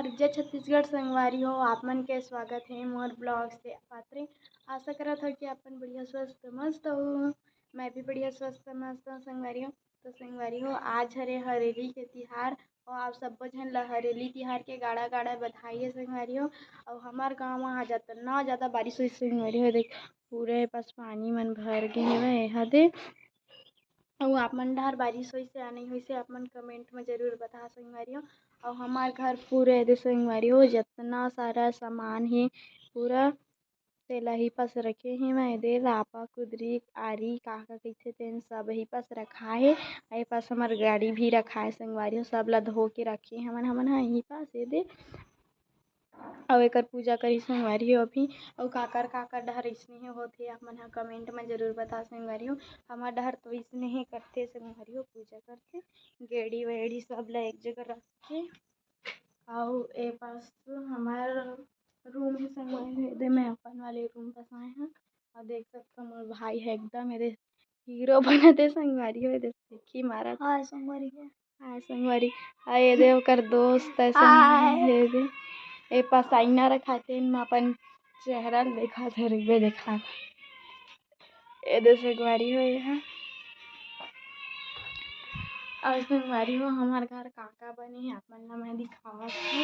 हमार जय छत्तीसगढ़ संगवारी हो आप मन के स्वागत है मोर ब्लॉग से पात्रे। आशा करत हो कि अपन बढ़िया स्वस्थ मस्त हो। मैं भी बढ़िया स्वस्थ मस्त हूँ संगवारी हो। तो संगवारी हो आज हरे हरेली के तिहार और आप सब्बो झन ला हरेली तिहार के गाड़ा गाड़ा बधाई है संगवारी हो। और हमार गाँव में आज इतना ज़्यादा बारिश हुई संगवारी हो, देख पूरे पास पानी मन भर गए हेवय हदे। और आप मन डहर बारिश होइस या नहीं होइस आप मन कमेंट में जरूर बता संगवारी हो। और हमार घर पूरे दे संगवारी हो जितना सारा सामान है पूरा तेला ही पास रखे हैं। मैं दे लापा कुदरी आरी काका कइथे तेन सब ही पास रखा है। आई पास हमार गाड़ी भी रखा है संगवारी हो, सब ला धो के रखे हमन हाँ यही पास दे और एकर पूजा करी संगवारी हो। अभी और काकर डहर इसने होथे आप मन कमेंट में जरूर बता संगवारी हो। हमार डहर तो इसने ही करथे संगवारी हो, पूजा करथे गेड़ी वेड़ी सब ला एक जगह रख के। और ए पास हमार रूम है संगवारी हो, दे मैं अपन वाले रूम पास आए हैं और देख सकते हो मोर भाई है एकदम मेरे हीरो बनते संगवारी हो। देखी मारा हाय संगवारी हो, हाय संगवारी आए दे ओकर दोस्त है संगवारी दे ए पास आईना रखा थे अपन चेहरा देखा थे रिबे देखा ए दे संगवारी हो यहाँ। और संगवारी हो हमार घर काका बने हैं आप मन ला मैं दिखावत हूँ।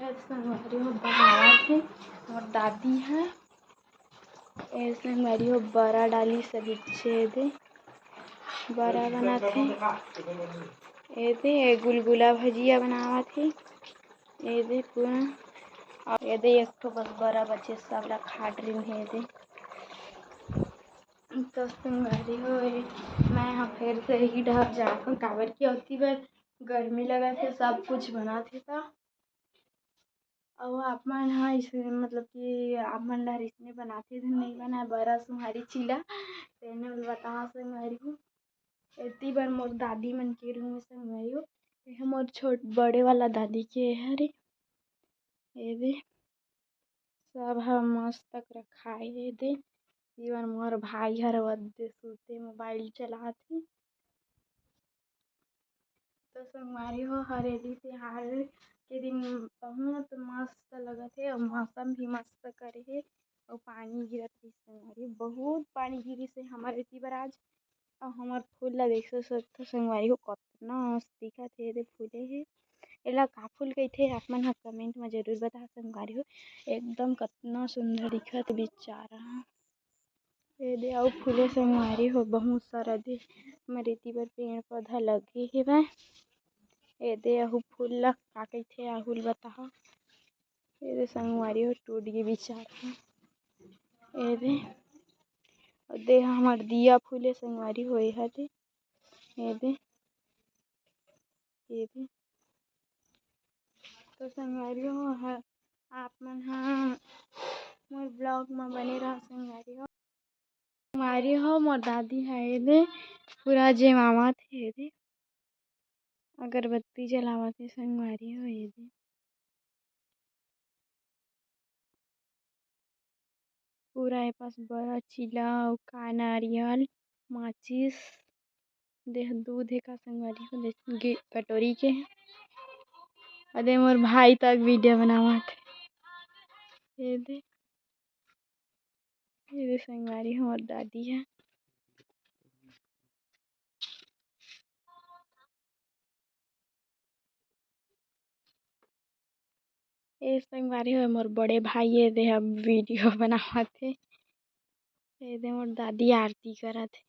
संगवारी हो बनावत है मोर दादी है ए संगवारी हो बड़ा डाली सबिच्छे दे बड़ा बनाथे ए दे गुलगुला भजिया बनावत है ए दे पूरा। और ये दे एक ठो बस बड़ा बच्चे सब ला खाट रही है दे। तो संगवारी हो मैं यहाँ फिर से ही डहर जाकर काबर की होती बार गर्मी लगा थे सब कुछ बना थे था। और आप मन हाँ इसे मतलब कि आप मन डहर इसने बनाते थे नहीं बना बड़ा सुहारी चिला तेने बता संगवारी हो। इतनी बार मोर दादी मन के रूम में संगवारी हो यह मोर छोट बड़े वाला दादी के हरे ये दे सब ह मस्त तक रखा है दे। इवन मोर भाई हर वदे सुते मोबाइल चलाथे। तो संगवारी हो हरेली तिहार के दिन बहुत मस्त लगत है और मौसम भी मस्त करे है और पानी गिरत है संगवारी बहुत पानी गिरिस है हमारे इति बार आज। और हमार फूल ला देख सकते संगवारी हो कतना मस्त दिखत हे दे फूले हे एला का फूल कइथे आप मन कमेंट में जरूर बता संगवारी हो। एकदम कतना सुंदर दिखत बेचारा ए दे अउ फूले संगवारी हो बहुत सारा दे हमारे इति बर पेड़ पौधा लगे हेवय ए दे अहू फूल ला का कइथे आहुल बताओ ए दे संगवारी हो टूट गे बेचारा ए दे हमार दिया फूले संगवारी हो एहा दे ए दे तो संगवारी हो आप मन हाँ मोर ब्लॉग में बने रहो संगवारी हो। संगवारी हो मोर दादी है ये दे पूरा जेमावत है ये दे अगरबत्ती जलावत है संगवारी हो ये दे पूरा ए पास बड़ा चिला अउ का नारियल माचिस देह दूध है का संगवारी हो दे कटोरी के अदे मोर भाई तक वीडियो बनावत ये दे संगवारी हो मोर दादी है। ए संगवारी हो मोर बड़े भाई ये दे अब वीडियो बनावत हे ए दे मोर दादी आरती करत हे।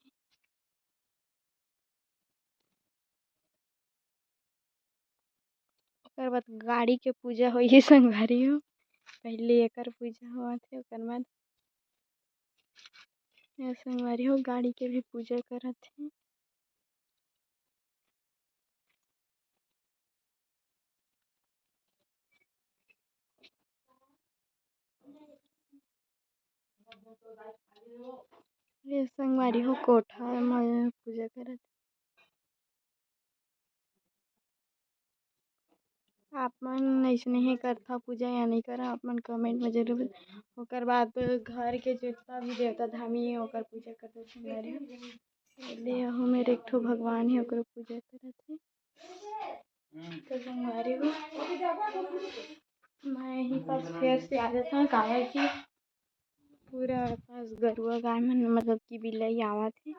ओकर बाद गाड़ी के पूजा होही संगवारी हो पहले एकर पूजा होवत हे ओकर बाद ये संगवारी हो गाड़ी के भी पूजा करत हे। ये संगवारी हो कोठा में पूजा करत आप मन अइसने ही करथा पूजा या नहीं करा आप मन कमेंट में जरूर ओकर बाद घर के जितना भी देवता धामी है ओकर पूजा करथे संगवारी हो। ले अहू मेर एक ठो भगवान हे ओकरो पूजा करत हे। तो संगवारी हो मैं यहीं पास फिर से आ जाता हूँ काहे कि पूरा पास गरुआ गाय मन मतलब कि बिलाई आवत हे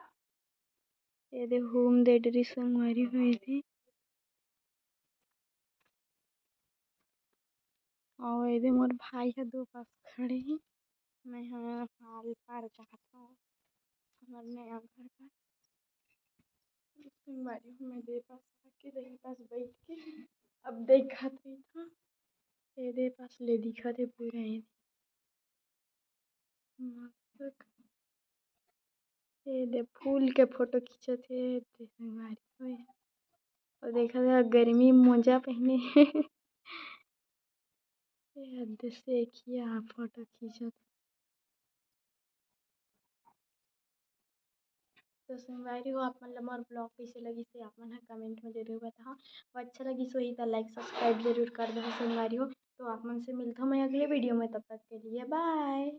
एदे होम दे डरी संगवारी हुई थी और एदे मोर भाई ह दो पास खड़े हैं मैं हाँ हाल पार चाहता हूँ हमारे नया घर का संगवारी हूँ मैं दे पास आके दही पास बैठ के अब देखत रही था एदे पास ले दिखत है पूरा मस्त एदे फूल के फोटो खींचत हे एदे संगवारी होय और देखा था गर्मी मोजा पहने हे एदे सेखिया फोटो खींचत तो संगवारी हो आप मन ला मोर ब्लॉग कइसे लगिस हे आप मन ह कमेंट में जरूर बताओ और अच्छा लगिस होही त लाइक सब्सक्राइब जरूर कर देना संगवारी हो तो आप मन से मिलता मैं अगले वीडियो में तब तक के लिए बाय।